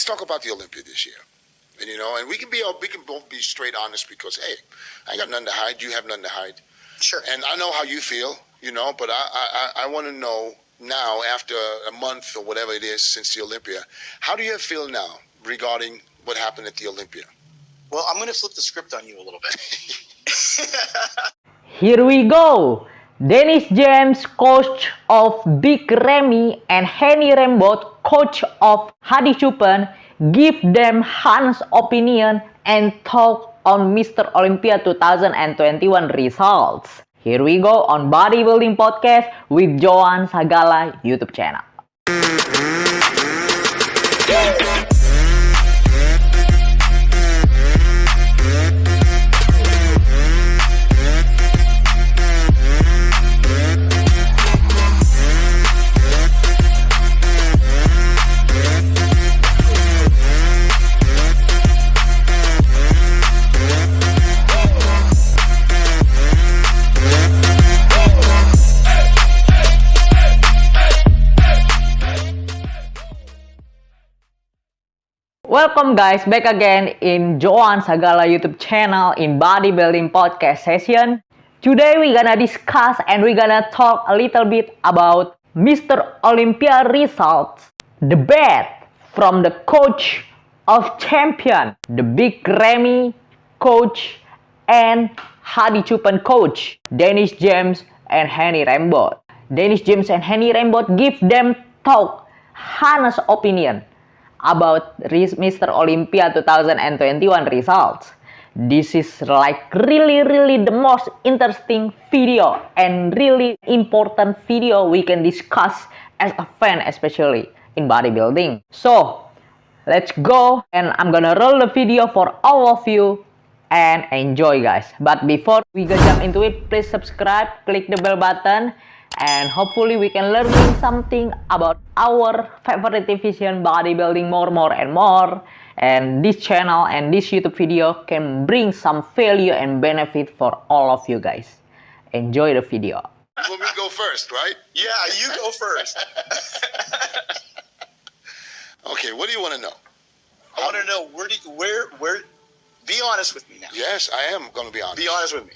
let's talk about the Olympia this year. And and we can both be straight honest because hey, I got nothing to hide. You have nothing to hide. Sure. And I know how you feel, but I want to know now, after a month or whatever it is since the Olympia, how do you feel now regarding what happened at the Olympia? Well, I'm going to flip the script on you a little bit. Here we go. Dennis James, coach of Big Ramy, and Hany Rambod, coach of Hadi Choopan, give them honest opinion and talk on Mr. Olympia 2021 results. Here we go on Bodybuilding Podcast with Joan Sagala YouTube channel. Welcome guys, back again in Joan Sagala YouTube channel in Bodybuilding Podcast session. Today we're gonna discuss and we're gonna talk a little bit about Mr. Olympia results. The bet from the coach of champion, the Big Ramy coach and Hadi Choopan coach, Dennis James and Hany Rambod. Dennis James and Hany Rambod give them talk honest opinion about Mr. Olympia 2021 results. This is like really the most interesting video and really important video we can discuss as a fan, especially in bodybuilding. So let's go, and I'm gonna roll the video for all of you and enjoy guys. But before we go jump into it, please subscribe, click the bell button, and hopefully we can learn something about our favorite division, bodybuilding, more and more. And this channel and this YouTube video can bring some value and benefit for all of you guys. Enjoy the video. Well, we go first, right? Yeah, you go first. Okay, what do you want to know? I want to know where. Be honest with me now. Yes, I am going to be honest. Be honest with me.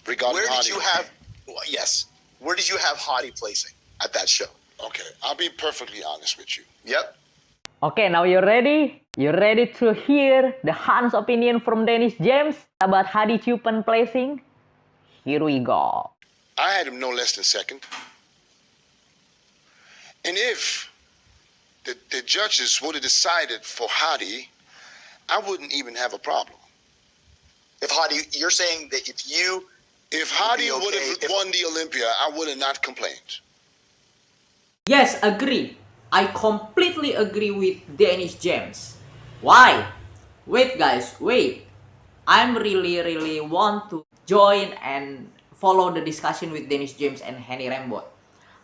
Regarding Where did Hadi. you have? Well, yes. Where did you have Hadi placing at that show? Okay, I'll be perfectly honest with you. Yep. Okay, now you're ready? You're ready to hear the honest opinion from Dennis James about Hadi Choopan placing? Here we go. I had him no less than second. And if the judges would have decided for Hadi, I wouldn't even have a problem. If Hadi, you're saying that If Hadi would have won the Olympia, I would have not complained. Yes, agree. I completely agree with Dennis James. Why? Wait guys, wait. I'm really want to join and follow the discussion with Dennis James and Hany Rambod.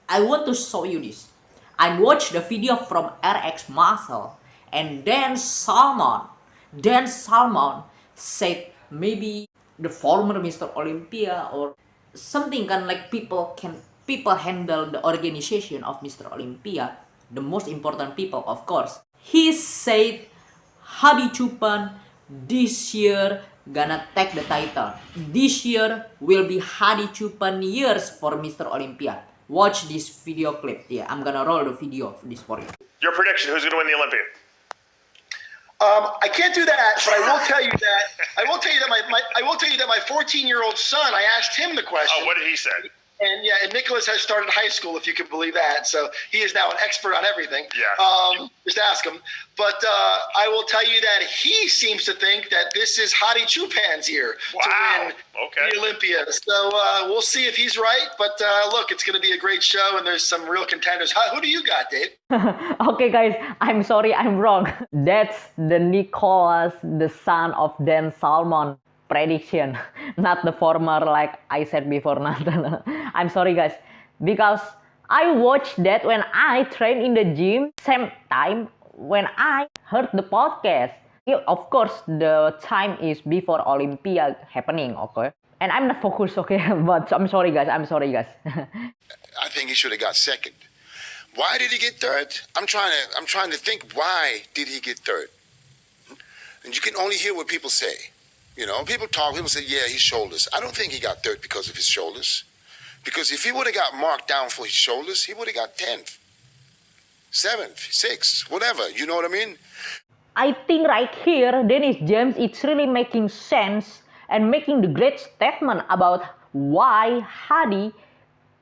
I want to show you this. I watched the video from RX Muscle and Dan Salmon said maybe the former Mr. Olympia or something kind of like people handle the organization of Mr. Olympia, the most important people of course. He said Hadi Choopan this year gonna take the title. This year will be Hadi Choopan years for Mr. Olympia. Watch this video clip. Yeah, I'm gonna roll the video for this for you. Your prediction, who's gonna win the Olympia? I can't do that, but I will tell you that my 14-year-old son, I asked him the question. Oh, what did he say? And Nicholas has started high school, if you can believe that. So he is now an expert on everything. Yeah. Just ask him. But I will tell you that he seems to think that this is Hadi Choopan's year to win the Olympia. So we'll see if he's right. But look, it's going to be a great show, and there's some real contenders. Who do you got, Dave? Okay, guys, I'm sorry, I'm wrong. That's the Nicholas, the son of Dan Salmon prediction, not the former like I said before. I'm sorry guys, because I watched that when I train in the gym, same time when I heard the podcast. Yeah, of course the time is before Olympia happening, okay, and I'm not focused, okay. But I'm sorry guys. I think he should have got second. Why did he get third? I'm trying to think, why did he get third? And you can only hear what people say. You know, people say, yeah, his shoulders. I don't think he got third because of his shoulders. Because if he would have got marked down for his shoulders, he would have got 10th, 7th, 6th, whatever. You know what I mean? I think right here, Dennis James is really making sense and making the great statement about why Hadi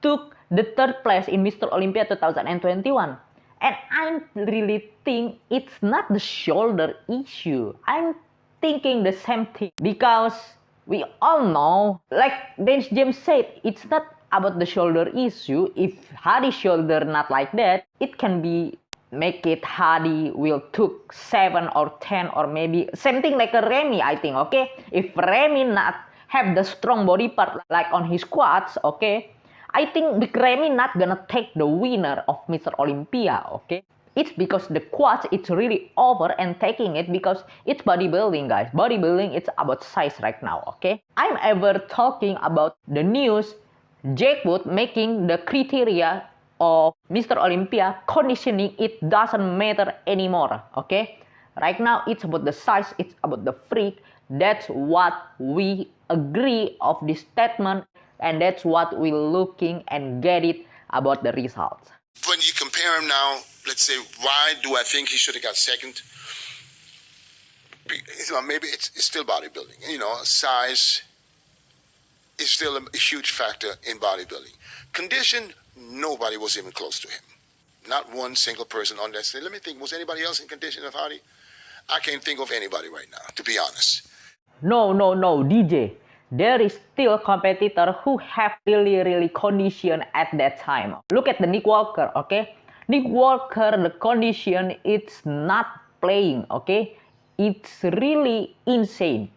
took the third place in Mr. Olympia 2021. And I really think it's not the shoulder issue. I'm thinking the same thing because we all know, like Dennis James said, it's not about the shoulder issue. If Hadi's shoulder not like that, it can be make it Hadi will took 7 or 10 or maybe something like a Ramy, I think, okay? If Ramy not have the strong body part like on his quads, okay? I think the Ramy not gonna take the winner of Mr. Olympia, okay? It's because the quads it's really over and taking it because it's bodybuilding, guys. Bodybuilding it's about size right now, okay? I'm ever talking about the news Jake Wood making the criteria of Mr. Olympia conditioning, it doesn't matter anymore, okay? Right now it's about the size, it's about the freak. That's what we agree of this statement, and that's what we're looking and get it about the results. When you compare him now, let's say, why do I think he should have got second? You know, maybe it's still bodybuilding. You know, size is still a huge factor in bodybuilding. Condition, nobody was even close to him. Not one single person on that stage. Let me think, was anybody else in condition of Hadi? I can't think of anybody right now, to be honest. No, DJ. There is still a competitor who have really condition at that time. Look at the Nick Walker, okay? Nick Walker, the condition, it's not playing, okay? It's really insane.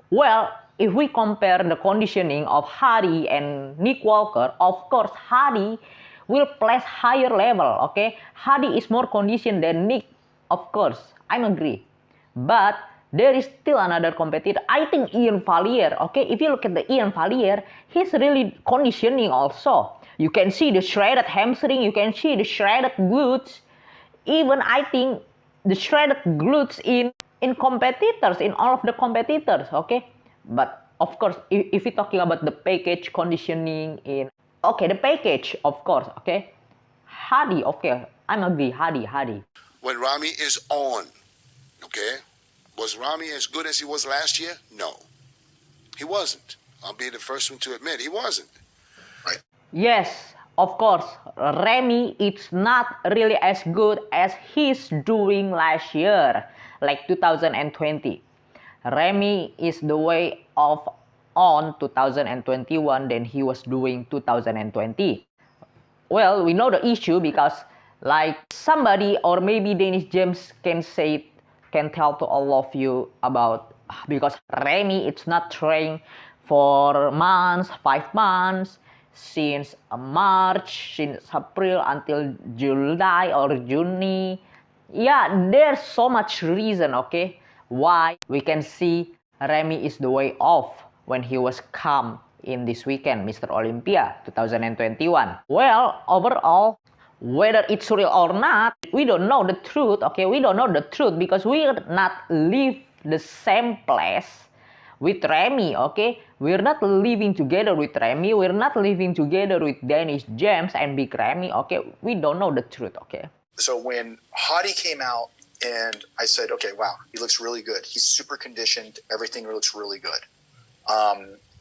Well, if we compare the conditioning of Hadi and Nick Walker, of course, Hadi will place higher level, okay? Hadi is more conditioned than Nick, of course, I'm agree. But there is still another competitor. I think Ian Valier, okay? If you look at the Ian Valier, he's really conditioning also. You can see the shredded hamstring, you can see the shredded glutes. Even I think the shredded glutes in competitors, in all of the competitors, okay? But of course, if we're talking about the package conditioning in, okay, the package, of course, okay? Hadi, okay, I'm agree, Hadi. When Ramy is on, okay? Was Ramy as good as he was last year? No. He wasn't. I'll be the first one to admit he wasn't. Right. Yes, of course. Ramy it's not really as good as he's doing last year, like 2020. Ramy is the way of on 2021 than he was doing 2020. Well, we know the issue because like somebody or maybe Dennis James can tell to all of you about, because Ramy it's not training for months, 5 months, since March, since April until July or June. Yeah, there's so much reason, okay, why we can see Ramy is the way off when he was come in this weekend, Mr. Olympia 2021. Well, overall, whether it's real or not, we don't know the truth, okay? We don't know the truth because we not live the same place with Ramy, okay? We're not living together with Ramy. We're not living together with Dennis James and Big Ramy, okay? We don't know the truth, okay? So when Hadi came out and I said, okay, wow, he looks really good. He's super conditioned. Everything looks really good.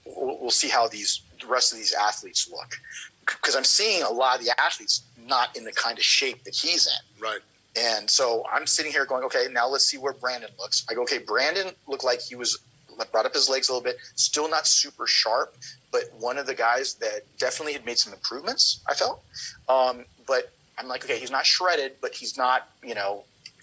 We'll see how the rest of these athletes look. Because I'm seeing a lot of the athletes not in the kind of shape that he's in. Right. And so I'm sitting here going, okay, now let's see where Brandon looks. I go, okay, Brandon looked like he was brought up his legs a little bit, still not super sharp, but one of the guys that definitely had made some improvements, I felt. But I'm like, okay, he's not shredded, but he's not,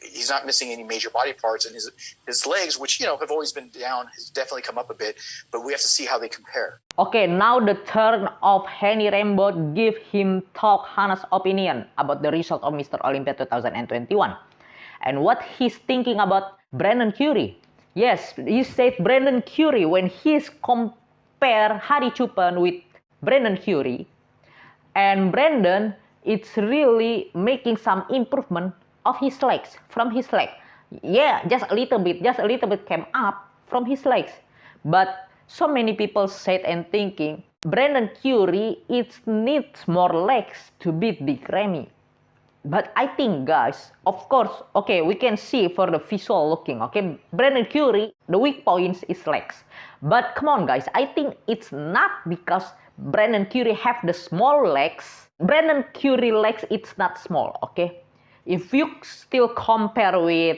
he's not missing any major body parts, and his legs, which, have always been down, has definitely come up a bit, but we have to see how they compare. Okay, now the turn of Hany Rambod give him talk honest opinion about the result of Mr. Olympia 2021 and what he's thinking about Brandon Curry. Yes, he said Brandon Curry when he's compare Hadi Choopan with Brandon Curry, and Brandon it's really making some improvement of his legs, from his leg. Yeah, just a little bit came up from his legs. But so many people said and thinking, Brandon Curry needs more legs to beat Big Ramy. But I think, guys, of course, okay, we can see for the visual looking, okay, Brandon Curry, the weak points is legs. But come on, guys, I think it's not because Brandon Curry have the small legs. Brandon Curry legs, it's not small, okay? If you still compare with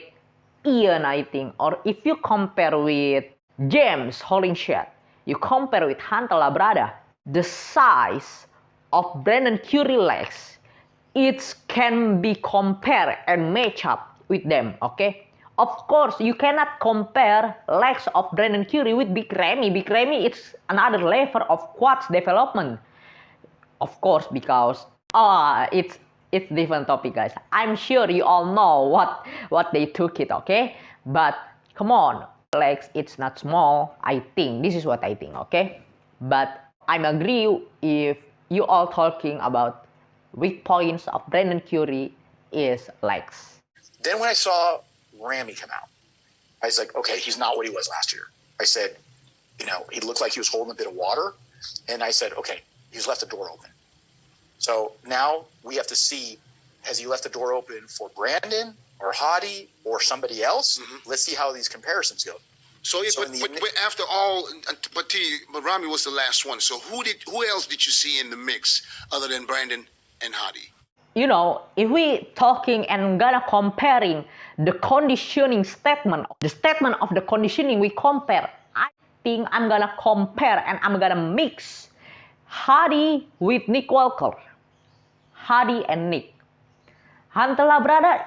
Ian, I think, or if you compare with James Hollingshead, you compare with Hunter Labrada, the size of Brandon Curry legs, it can be compared and match up with them, okay? Of course, you cannot compare legs of Brandon Curry with Big Ramy. Big Ramy is another level of quads development. Of course, because it's different topic, guys. I'm sure you all know what they took it, okay? But come on, legs, it's not small. I think this is what I think, okay? But I'm agree if you all talking about weak points of Brandon Curry is legs. Then when I saw Ramy come out, I was like, okay, he's not what he was last year. I said, he looked like he was holding a bit of water. And I said, okay, he's left the door open. So now we have to see, has he left the door open for Brandon or Hadi or somebody else? Mm-hmm. Let's see how these comparisons go. So, yeah, but after all, but Ramy was the last one. So who else did you see in the mix other than Brandon and Hadi? If we talking and gonna comparing the conditioning statement, the statement of the conditioning we compare, I think I'm gonna compare and I'm gonna mix Hadi with Nick Walker. Hadi and Nick. Hunter Labrada,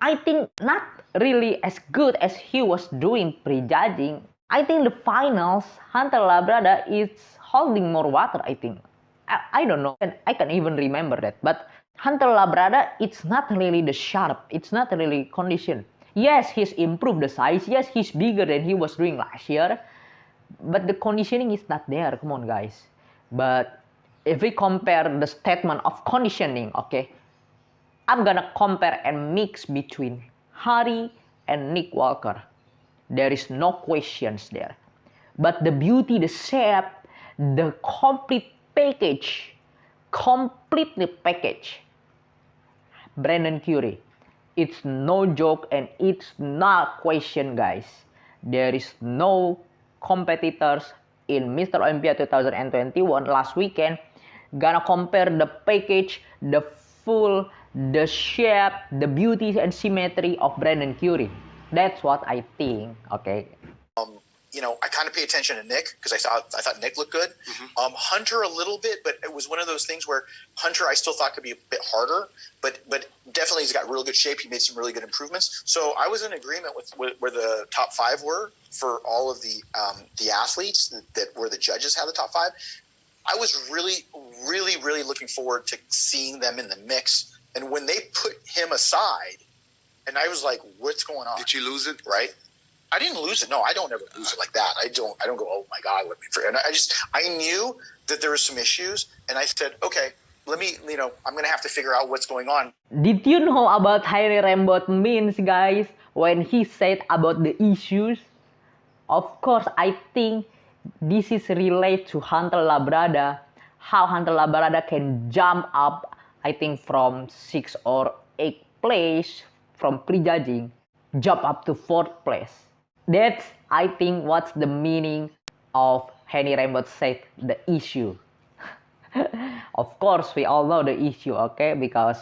I think not really as good as he was doing pre-judging. I think the finals, Hunter Labrada is holding more water, I think. I don't know. I can even remember that. But Hunter Labrada, it's not really the sharp. It's not really condition. Yes, he's improved the size. Yes, he's bigger than he was doing last year. But the conditioning is not there. Come on, guys. But if we compare the statement of conditioning, okay, I'm gonna compare and mix between Hadi and Nick Walker. There is no questions there. But the beauty, the shape, the complete package, completely package, Brandon Curry, it's no joke and it's not question, guys. There is no competitors in Mr. Olympia 2021 last weekend gonna compare the package, the full, the shape, the beauty and symmetry of Brandon Curry. That's what I think, okay? I kind of pay attention to Nick because I thought Nick looked good. Mm-hmm. Hunter a little bit, but it was one of those things where Hunter I still thought could be a bit harder, but definitely he's got real good shape. He made some really good improvements. So I was in agreement with where the top five were for all of the athletes that were the judges had the top five. I was really, really, really looking forward to seeing them in the mix. And when they put him aside, and I was like, what's going on? Did you lose it? Right? I didn't lose it. No, I don't ever lose it like that. I don't go, oh my God, let me forget. And I knew that there were some issues, and I said, okay, let me, I'm going to have to figure out what's going on. Did you know about Hany Rambod means, guys, when he said about the issues? Of course, I think this is related to Hunter Labrada, how Hunter Labrada can jump up, I think from 6th or 8th place from prejudging, jump up to 4th place. That's, I think, what's the meaning of Hany Rambod said the issue. Of course, we all know the issue, okay? Because,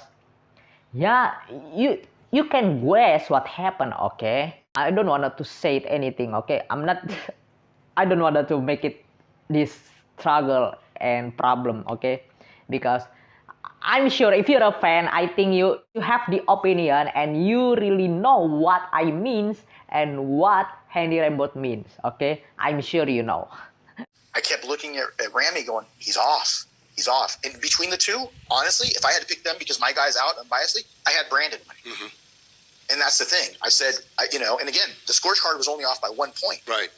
yeah, you can guess what happened, okay? I don't want to say anything, okay? I don't want to make it this struggle and problem, okay? Because I'm sure if you're a fan, I think you have the opinion and you really know what I means and what Hany Rambod means, okay? I'm sure you know. I kept looking at Ramy going, he's off. He's off. And between the two, honestly, if I had to pick them because my guy's out, unbiasedly, I had Brandon winning. Mm-hmm. And that's the thing. I said, and again, the scorecard was only off by 1 point. Right.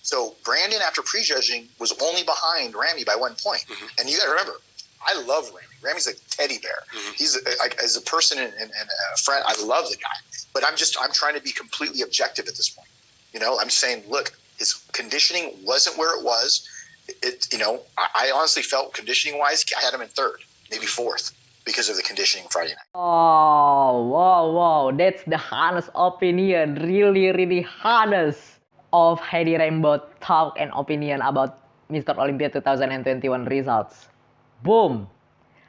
So Brandon, after prejudging, was only behind Ramy by 1 point. Mm-hmm. And you got to remember, I love Ramy. Ramy's a teddy bear. He's as a person and a friend, I love the guy. But I'm trying to be completely objective at this point. You know, I'm saying, look, his conditioning wasn't where it was. I honestly felt conditioning wise, I had him in third, maybe fourth, because of the conditioning Friday night. Oh, wow. That's the honest opinion. Really honest of Hany Rambod talk and opinion about Mr. Olympia 2021 results. Boom.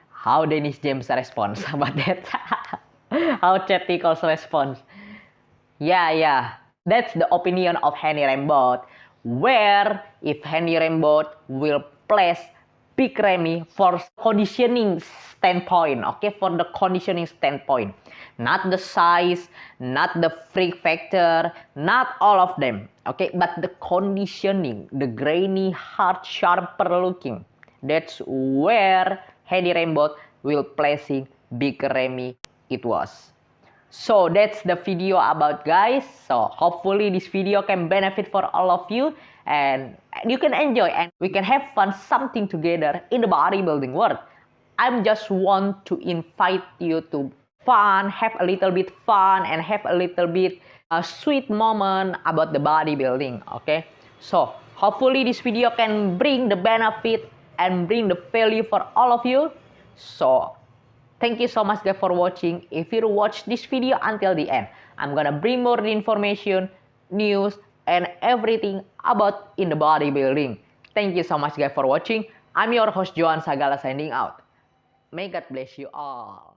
How Dennis James responds about that? How Chad Nichols responds? Yeah. That's the opinion of Hany Rambod. Where if Hany Rambod will place Big Ramy for conditioning standpoint, okay, for the conditioning standpoint, not the size, not the freak factor, not all of them, okay, but the conditioning, the grainy, hard, sharper looking. That's where Hany Rambod will placing Big Ramy it was. So that's the video about, guys. So hopefully this video can benefit for all of you and you can enjoy and we can have fun something together in the bodybuilding world. I just want to invite you to fun, have a little bit fun and have a little bit a sweet moment about the bodybuilding, okay? So hopefully this video can bring the benefit and bring the value for all of you. So thank you so much guys for watching. If you watch this video until the end, I'm gonna bring more information, news, and everything about in the bodybuilding. Thank you so much guys for watching. I'm your host Joan Sagala signing out. May God bless you all.